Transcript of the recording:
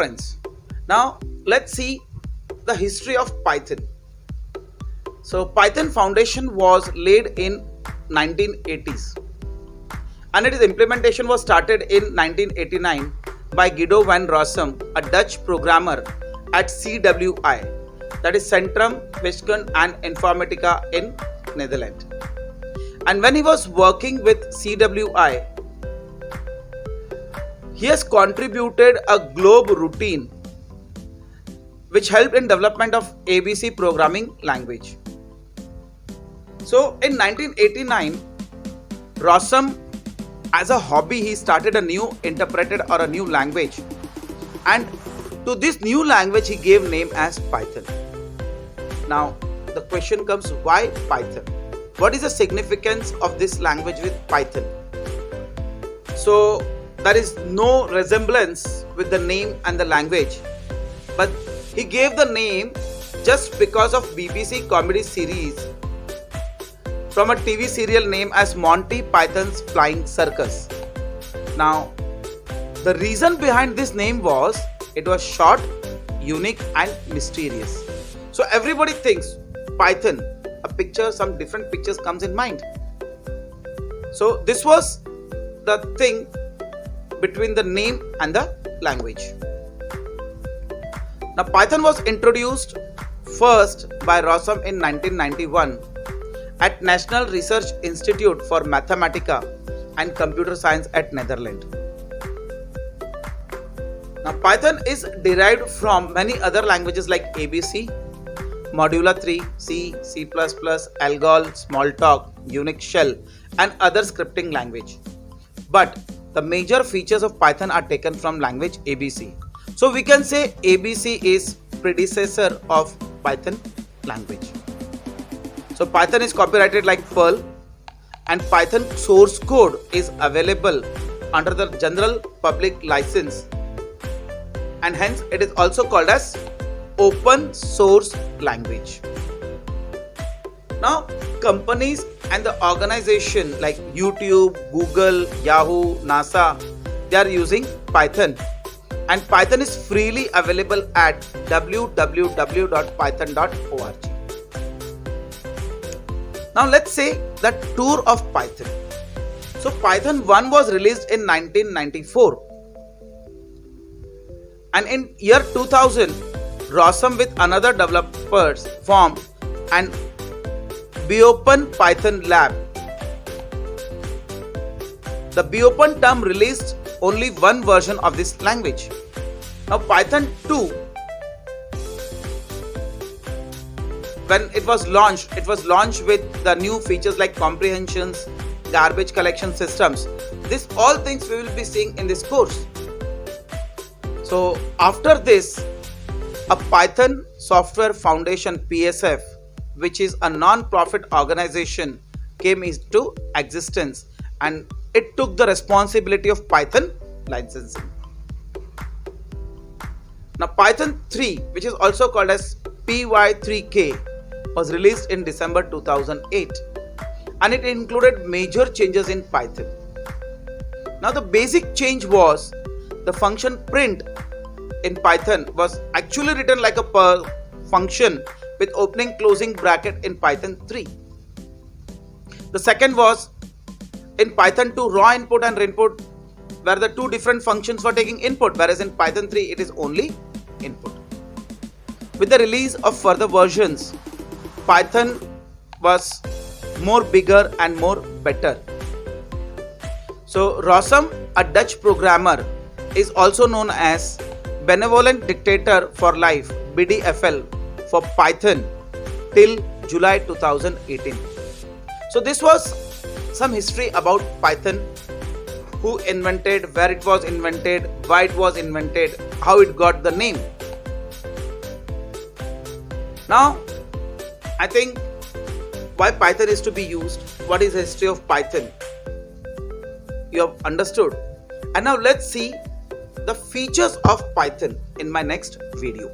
friends, now let's see the history of Python. So Python foundation was laid in 1980s and its implementation was started in 1989 by Guido van Rossum, a Dutch programmer at CWI, that is Centrum Wiskunde en Informatica in Netherlands. And when he was working with CWI, he has contributed a globe routine which helped in development of ABC programming language. So in 1989, Rossum, as a hobby, he started a new interpreted or a new language, and to this new language he gave name as Python. Now the question comes, why Python? What is the significance of this language with Python? So there is no resemblance with the name and the language, but he gave the name just because of BBC comedy series from a TV serial named as Monty Python's Flying Circus. Now the reason behind this name was it was short, unique and mysterious. So everybody thinks Python, a picture, some different pictures comes in mind. So this was the thing between the name and the language. Now Python was introduced first by Rossum in 1991 at National Research Institute for Mathematica and Computer Science at Netherlands. Now Python is derived from many other languages like ABC, Modula 3, C, C++, Algol, Smalltalk, Unix Shell and other scripting language. But the major features of Python are taken from language ABC. So we can say ABC is predecessor of Python language. So Python is copyrighted like Perl, and Python source code is available under the general public license, and hence it is also called as open source language. Now companies and the organization like YouTube, Google, Yahoo, NASA, they are using Python, and Python is freely available at www.python.org. Now let's say the tour of Python. So Python 1 was released in 1994, and in year 2000 Rossum with another developers formed an BOpen Python lab. The BOpen term released only one version of this language. Now Python 2, when it was launched with the new features like comprehensions, garbage collection systems. This all things we will be seeing in this course. So after this, a Python Software Foundation PSF, which is a non-profit organization, came into existence, and it took the responsibility of Python licensing. Now Python 3, which is also called as PY3K, was released in December 2008, and it included major changes in Python. Now the basic change was the function print in Python was actually written like a function with opening closing bracket in Python 3. The second was in Python 2, raw input and input, where the two different functions were taking input, whereas in Python 3 it is only input. With the release of further versions, Python was more bigger and more better. So Rossum, a Dutch programmer, is also known as Benevolent Dictator for Life, BDFL, for Python till July 2018. So this was some history about Python, who invented, where it was invented, why it was invented, how it got the name. Now I think why Python is to be used, what is the history of Python, you have understood. And now let's see the features of Python in my next video.